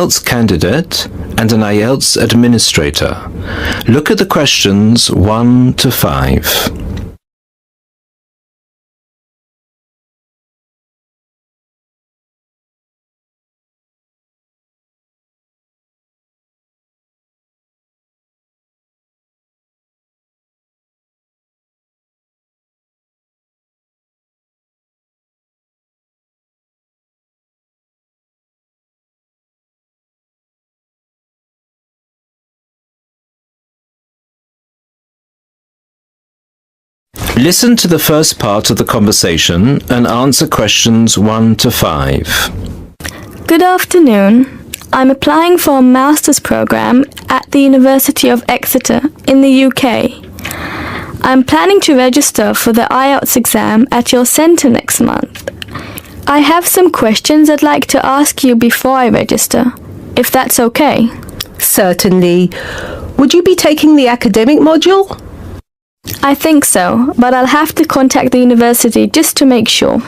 IELTS candidate and an IELTS administrator. Look at the questions 1 to 5. Listen to the first part of the conversation and answer questions 1 to 5. Good afternoon. I'm applying for a master's program at the University of Exeter in the UK. I'm planning to register for the IELTS exam at your centre next month. I have some questions I'd like to ask you before I register, if that's okay. Certainly. Would you be taking the academic module? I think so, but I'll have to contact the university just to make sure.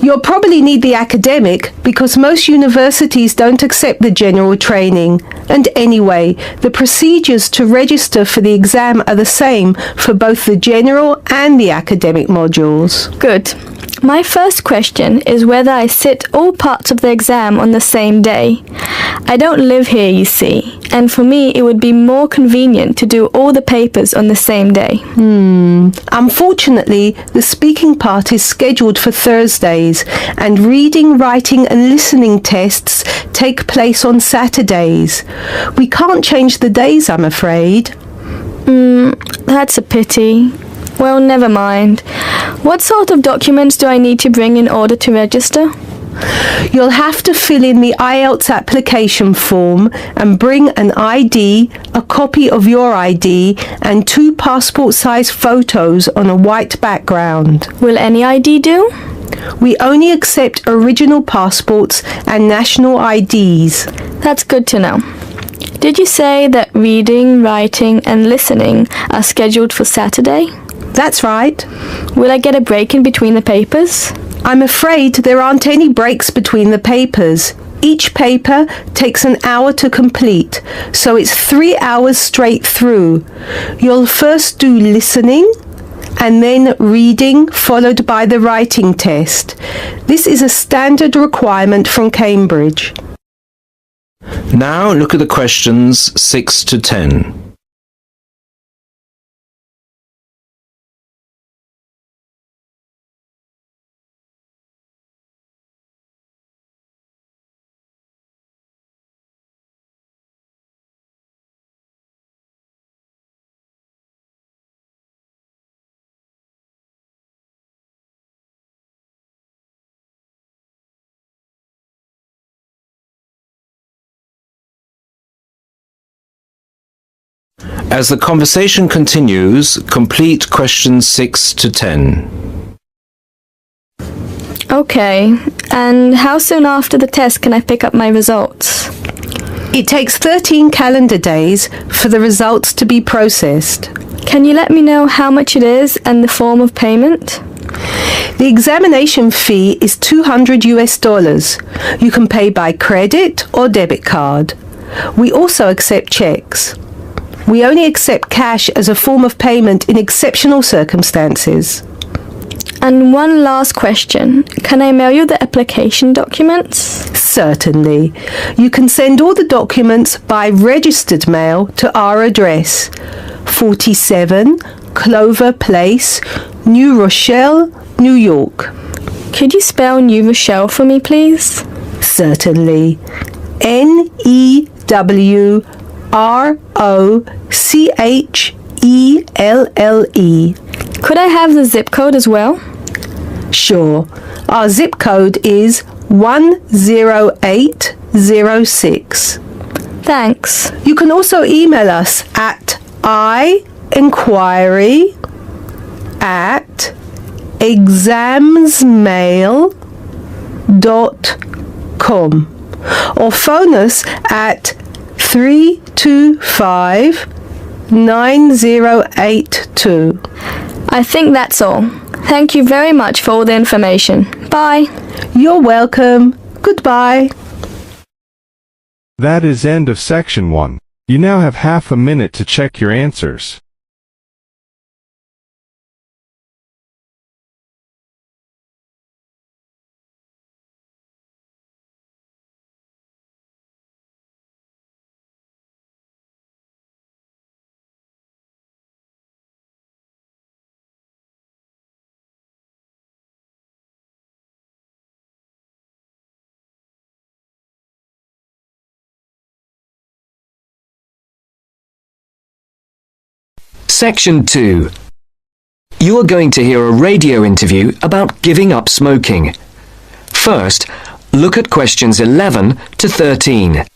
You'll probably need the academic because most universities don't accept the general training. And anyway, the procedures to register for the exam are the same for both the general and the academic modules. Good. My first question is whether I sit all parts of the exam on the same day. I don't live here, you see, and for me it would be more convenient to do all the papers on the same day. Unfortunately, the speaking part is scheduled for Thursdays, and reading, writing and listening tests take place on Saturdays. We can't change the days, I'm afraid. That's a pity. Well, never mind. What sort of documents do I need to bring in order to register? You'll have to fill in the IELTS application form and bring an ID, a copy of your ID, and 2 passport-size photos on a white background. Will any ID do? We only accept original passports and national IDs. That's good to know. Did you say that reading, writing and listening are scheduled for Saturday? That's right. Will I get a break in between the papers? I'm afraid there aren't any breaks between the papers. Each paper takes an hour to complete, so it's 3 hours straight through. You'll first do listening and then reading, followed by the writing test. This is a standard requirement from Cambridge. Now look at the questions 6 to 10. As the conversation continues, complete questions 6 to 10. Okay, and how soon after the test can I pick up my results? It takes 13 calendar days for the results to be processed. Can you let me know how much it is and the form of payment? The examination fee is $200. You can pay by credit or debit card. We also accept checks. We only accept cash as a form of payment in exceptional circumstances. And one last question. Can I mail you the application documents? Certainly. You can send all the documents by registered mail to our address, 47 Clover Place, New Rochelle, New York. Could you spell New Rochelle for me, please? Certainly. NEWROCHELLE. Could I have the zip code as well? Sure. Our zip code is 10806. Thanks. You can also email us at inquiry@examsmail.com or phone us at 325-9082. I think that's all. Thank you very much for all the information. Bye. You're welcome. Goodbye. That is end of section 1. You now have half a minute to check your answers. Section 2. You are going to hear a radio interview about giving up smoking. First, look at questions 11 to 13.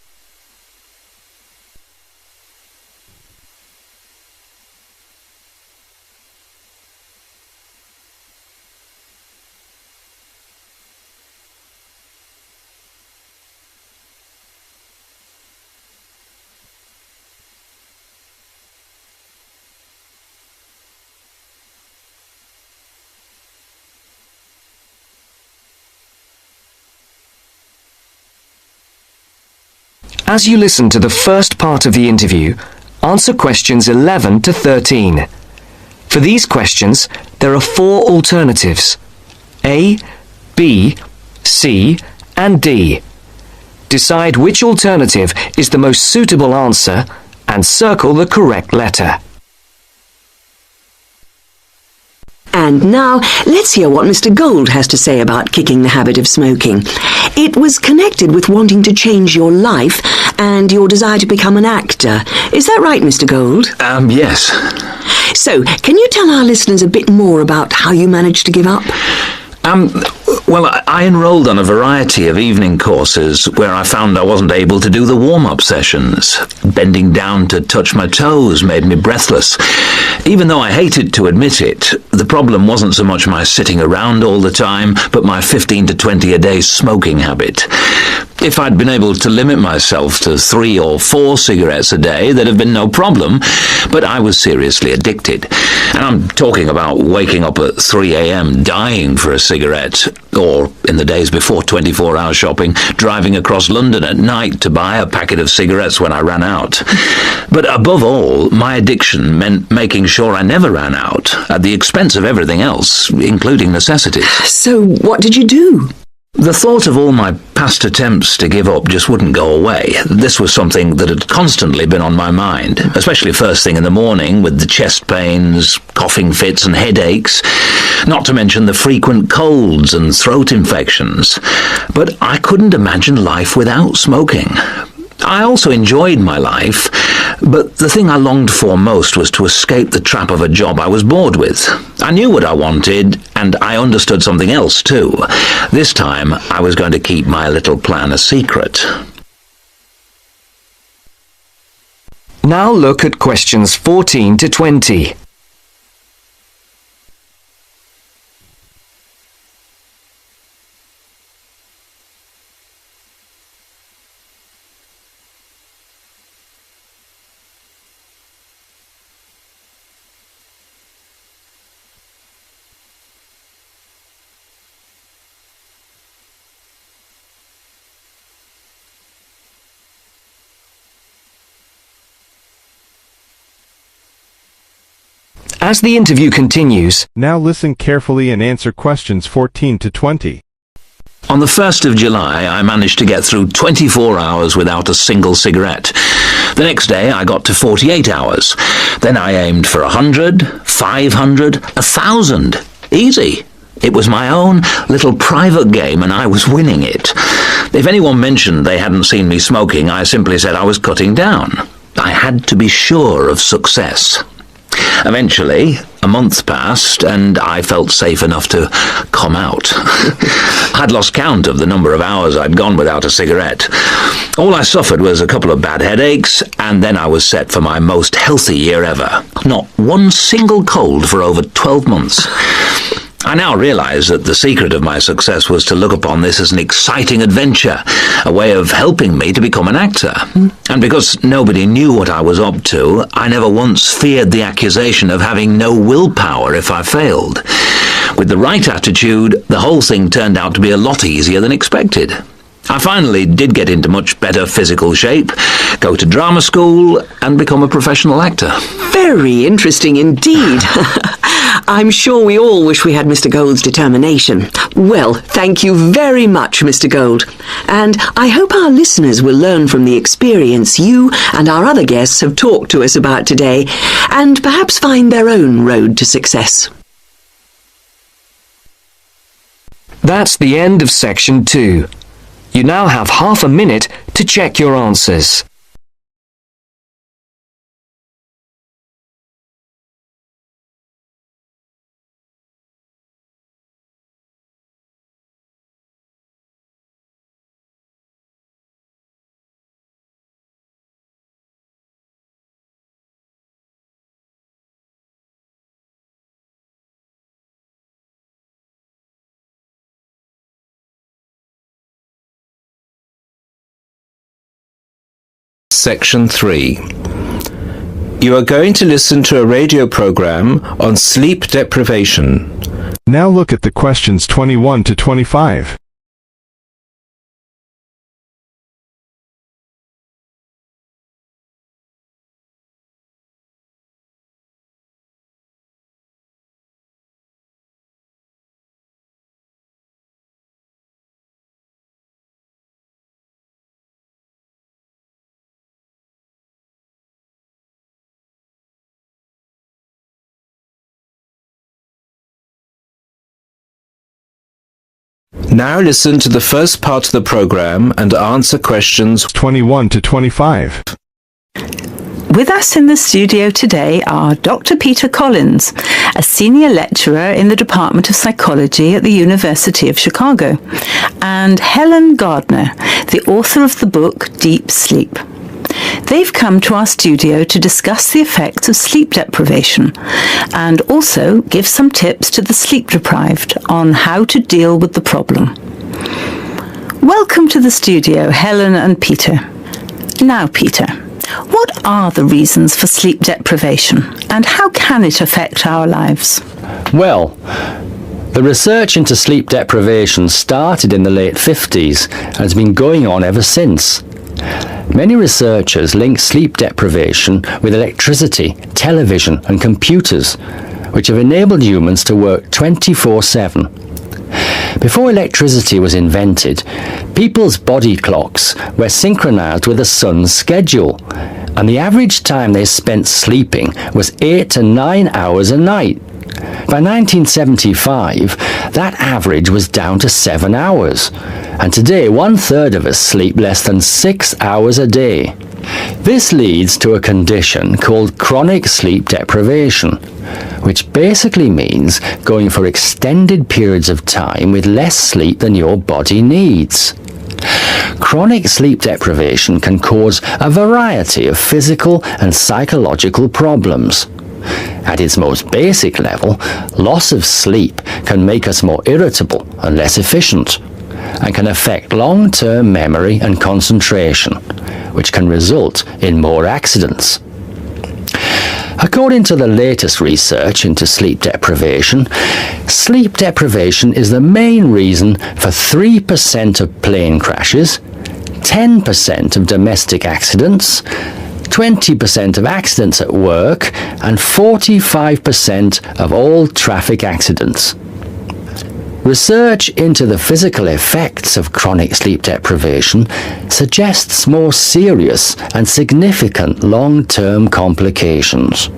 As you listen to the first part of the interview, answer questions 11 to 13. For these questions, there are 4 alternatives: A, B, C, and D. Decide which alternative is the most suitable answer and circle the correct letter. And now, let's hear what Mr. Gold has to say about kicking the habit of smoking. It was connected with wanting to change your life and your desire to become an actor. Is that right, Mr. Gold? Yes. So, can you tell our listeners a bit more about how you managed to give up? Well, I enrolled on a variety of evening courses where I found I wasn't able to do the warm-up sessions. Bending down to touch my toes made me breathless. Even though I hated to admit it, the problem wasn't so much my sitting around all the time, but my 15 to 20 a day smoking habit. If I'd been able to limit myself to 3 or 4 cigarettes a day, there'd have been no problem, but I was seriously addicted. And I'm talking about waking up at 3 a.m. dying for a cigarette, or, in the days before 24-hour shopping, driving across London at night to buy a packet of cigarettes when I ran out. But above all, my addiction meant making sure I never ran out, at the expense of everything else, including necessities. So, what did you do? The thought of all my past attempts to give up just wouldn't go away. This was something that had constantly been on my mind, especially first thing in the morning with the chest pains, coughing fits and headaches, not to mention the frequent colds and throat infections. But I couldn't imagine life without smoking. I also enjoyed my life, but the thing I longed for most was to escape the trap of a job I was bored with. I knew what I wanted, and I understood something else too. This time, I was going to keep my little plan a secret. Now look at questions 14 to 20. As the interview continues, Now listen carefully and answer questions 14 to 20. On the 1st of July, I managed to get through 24 hours without a single cigarette. The next day, I got to 48 hours. Then I aimed for 100, 500, 1,000. Easy. It was my own little private game and I was winning it. If anyone mentioned they hadn't seen me smoking, I simply said I was cutting down. I had to be sure of success. Eventually, a month passed, and I felt safe enough to come out. I'd lost count of the number of hours I'd gone without a cigarette. All I suffered was a couple of bad headaches, and then I was set for my most healthy year ever. Not one single cold for over 12 months. I now realise that the secret of my success was to look upon this as an exciting adventure, a way of helping me to become an actor. And because nobody knew what I was up to, I never once feared the accusation of having no willpower if I failed. With the right attitude, the whole thing turned out to be a lot easier than expected. I finally did get into much better physical shape, go to drama school, and become a professional actor. Very interesting indeed. I'm sure we all wish we had Mr. Gould's determination. Well, thank you very much, Mr. Gould. And I hope our listeners will learn from the experience you and our other guests have talked to us about today, and perhaps find their own road to success. That's the end of section 2. You now have half a minute to check your answers. Section 3. You are going to listen to a radio program on sleep deprivation. Now look at the questions 21 to 25. Now listen to the first part of the program and answer questions 21 to 25. With us in the studio today are Dr. Peter Collins, a senior lecturer in the Department of Psychology at the University of Chicago, and Helen Gardner, the author of the book Deep Sleep. They've come to our studio to discuss the effects of sleep deprivation and also give some tips to the sleep deprived on how to deal with the problem. Welcome to the studio, Helen and Peter. Now, Peter, what are the reasons for sleep deprivation and how can it affect our lives? Well, the research into sleep deprivation started in the late 50s and has been going on ever since. Many researchers link sleep deprivation with electricity, television and computers, which have enabled humans to work 24/7. Before electricity was invented, people's body clocks were synchronized with the sun's schedule, and the average time they spent sleeping was 8 to 9 hours a night. By 1975, that average was down to 7 hours, and today 1/3 of us sleep less than 6 hours a day. This leads to a condition called chronic sleep deprivation, which basically means going for extended periods of time with less sleep than your body needs. Chronic sleep deprivation can cause a variety of physical and psychological problems. At its most basic level, loss of sleep can make us more irritable and less efficient, and can affect long-term memory and concentration, which can result in more accidents. According to the latest research into sleep deprivation is the main reason for 3% of plane crashes, 10% of domestic accidents, 20% of accidents at work, and 45% of all traffic accidents. Research into the physical effects of chronic sleep deprivation suggests more serious and significant long-term complications.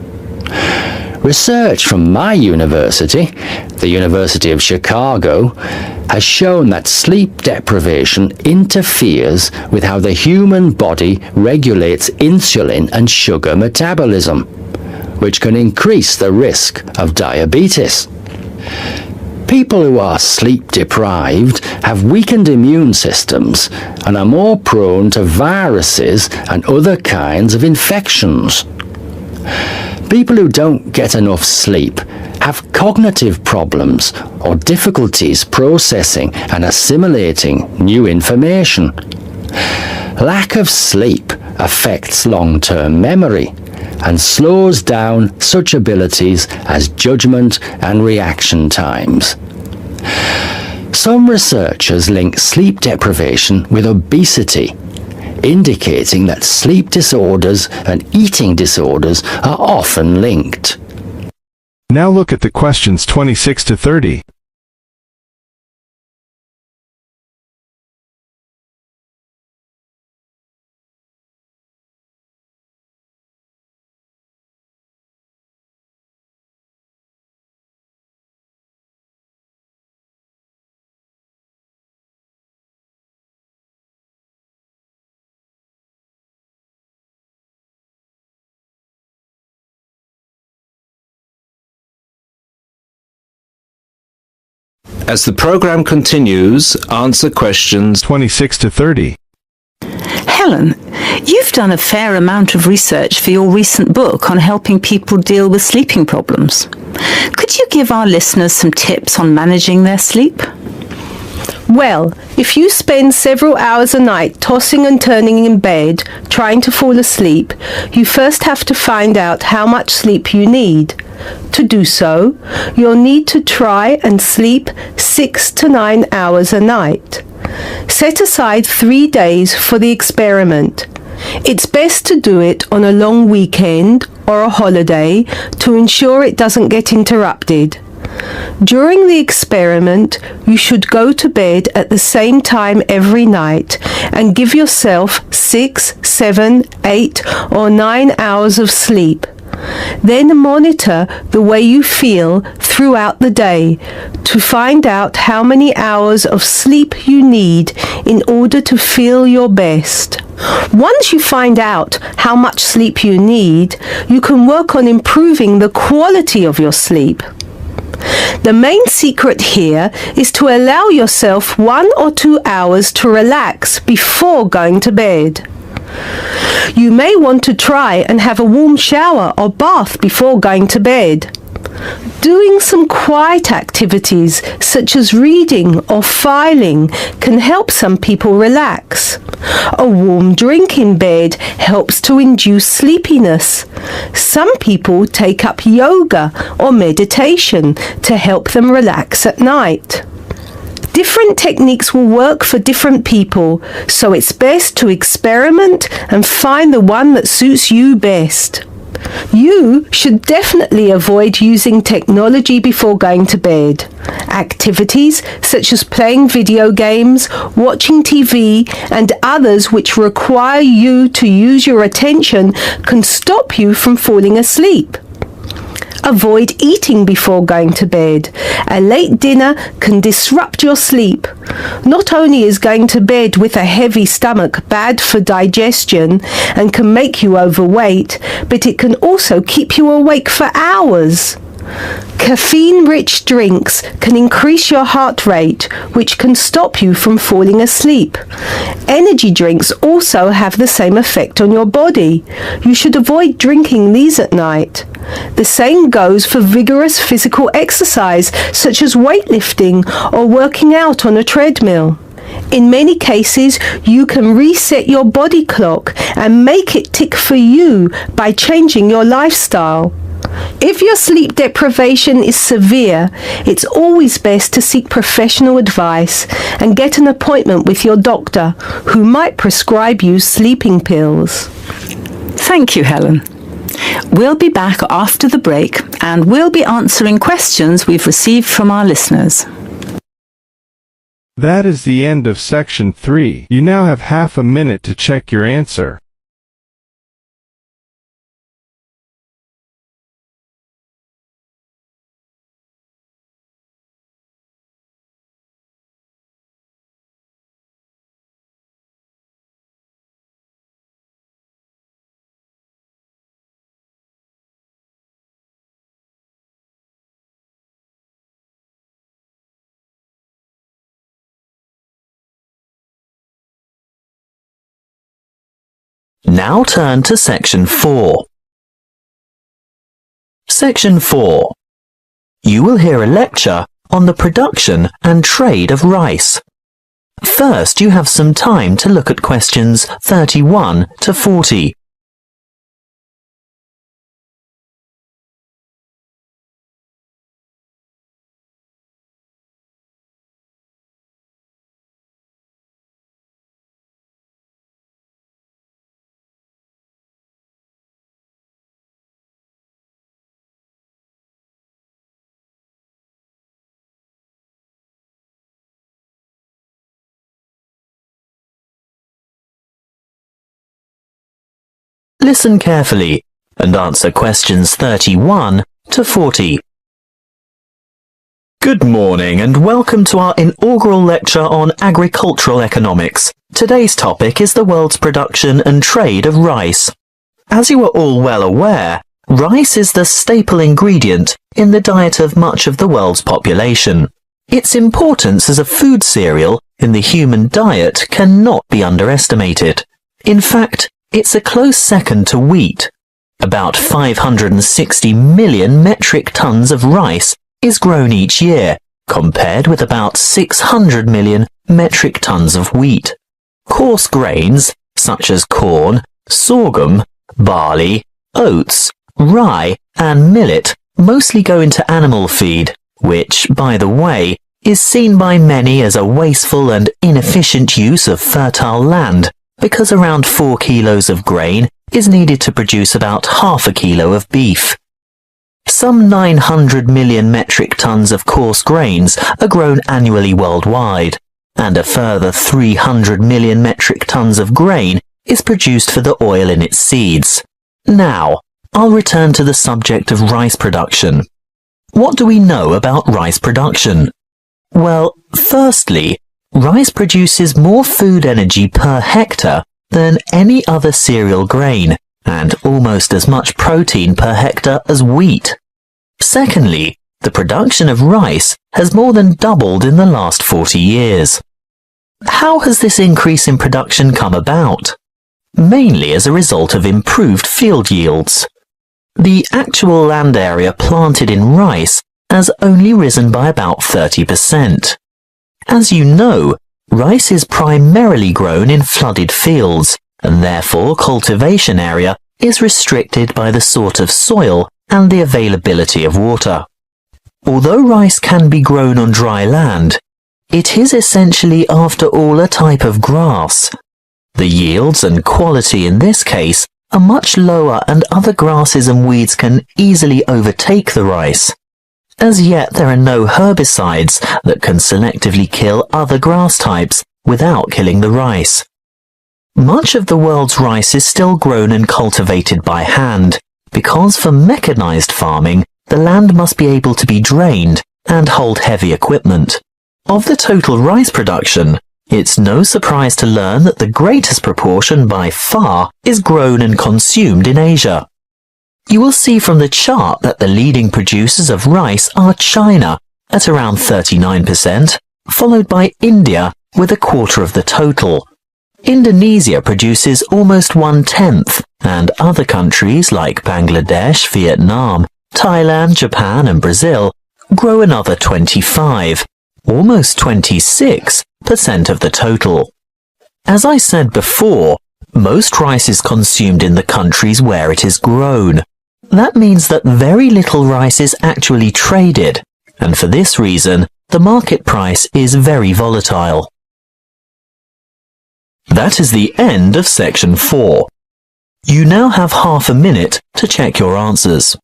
Research from my university, the University of Chicago, has shown that sleep deprivation interferes with how the human body regulates insulin and sugar metabolism, which can increase the risk of diabetes. People who are sleep deprived have weakened immune systems and are more prone to viruses and other kinds of infections. People who don't get enough sleep have cognitive problems or difficulties processing and assimilating new information. Lack of sleep affects long-term memory and slows down such abilities as judgment and reaction times. Some researchers link sleep deprivation with obesity, indicating that sleep disorders and eating disorders are often linked. Now look at the questions 26 to 30. As the program continues, answer questions 26 to 30. Helen, you've done a fair amount of research for your recent book on helping people deal with sleeping problems. Could you give our listeners some tips on managing their sleep? Well, if you spend several hours a night tossing and turning in bed, trying to fall asleep, you first have to find out how much sleep you need. To do so, you'll need to try and sleep 6 to 9 hours a night. Set aside 3 days for the experiment. It's best to do it on a long weekend or a holiday to ensure it doesn't get interrupted. During the experiment, you should go to bed at the same time every night and give yourself 6, 7, 8 or 9 hours of sleep. Then monitor the way you feel throughout the day to find out how many hours of sleep you need in order to feel your best. Once you find out how much sleep you need, you can work on improving the quality of your sleep. The main secret here is to allow yourself 1 or 2 hours to relax before going to bed. You may want to try and have a warm shower or bath before going to bed. Doing some quiet activities such as reading or filing can help some people relax. A warm drink in bed helps to induce sleepiness. Some people take up yoga or meditation to help them relax at night. Different techniques will work for different people, so it's best to experiment and find the one that suits you best. You should definitely avoid using technology before going to bed. Activities such as playing video games, watching TV, and others which require you to use your attention can stop you from falling asleep. Avoid eating before going to bed. A late dinner can disrupt your sleep. Not only is going to bed with a heavy stomach bad for digestion and can make you overweight, but it can also keep you awake for hours. Caffeine-rich drinks can increase your heart rate, which can stop you from falling asleep. Energy drinks also have the same effect on your body. You should avoid drinking these at night. The same goes for vigorous physical exercise, such as weightlifting or working out on a treadmill. In many cases, you can reset your body clock and make it tick for you by changing your lifestyle. If your sleep deprivation is severe, it's always best to seek professional advice and get an appointment with your doctor, who might prescribe you sleeping pills. Thank you, Helen. We'll be back after the break and we'll be answering questions we've received from our listeners. That is the end of section 3. You now have half a minute to check your answer. Now turn to section 4. Section 4. You will hear a lecture on the production and trade of rice. First, you have some time to look at questions 31 to 40. Listen carefully and answer questions 31 to 40. Good morning and welcome to our inaugural lecture on agricultural economics. Today's topic is the world's production and trade of rice. As you are all well aware, rice is the staple ingredient in the diet of much of the world's population. Its importance as a food cereal in the human diet cannot be underestimated. In fact, it's a close second to wheat. About 560 million metric tons of rice is grown each year, compared with about 600 million metric tons of wheat. Coarse grains, such as corn, sorghum, barley, oats, rye, and millet, mostly go into animal feed, which, by the way, is seen by many as a wasteful and inefficient use of fertile land, because around 4 kilos of grain is needed to produce about half a kilo of beef. Some 900 million metric tons of coarse grains are grown annually worldwide, and a further 300 million metric tons of grain is produced for the oil in its seeds. Now, I'll return to the subject of rice production. What do we know about rice production? Well, firstly, rice produces more food energy per hectare than any other cereal grain, and almost as much protein per hectare as wheat. Secondly, the production of rice has more than doubled in the last 40 years. How has this increase in production come about? Mainly as a result of improved field yields. The actual land area planted in rice has only risen by about 30%. As you know, rice is primarily grown in flooded fields, and therefore cultivation area is restricted by the sort of soil and the availability of water. Although rice can be grown on dry land, it is essentially after all a type of grass. The yields and quality in this case are much lower, and other grasses and weeds can easily overtake the rice. As yet there are no herbicides that can selectively kill other grass types without killing the rice. Much of the world's rice is still grown and cultivated by hand, because for mechanized farming, the land must be able to be drained and hold heavy equipment. Of the total rice production, it's no surprise to learn that the greatest proportion by far is grown and consumed in Asia. You will see from the chart that the leading producers of rice are China at around 39%, followed by India with a quarter of the total. Indonesia produces almost 1/10, and other countries like Bangladesh, Vietnam, Thailand, Japan and Brazil grow another 25, almost 26% of the total. As I said before, most rice is consumed in the countries where it is grown. That means that very little rice is actually traded, and for this reason, the market price is very volatile. That is the end of section 4. You now have half a minute to check your answers.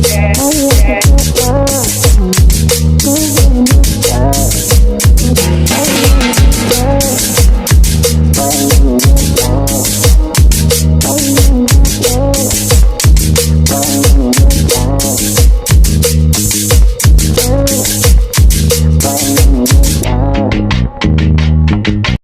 yeah.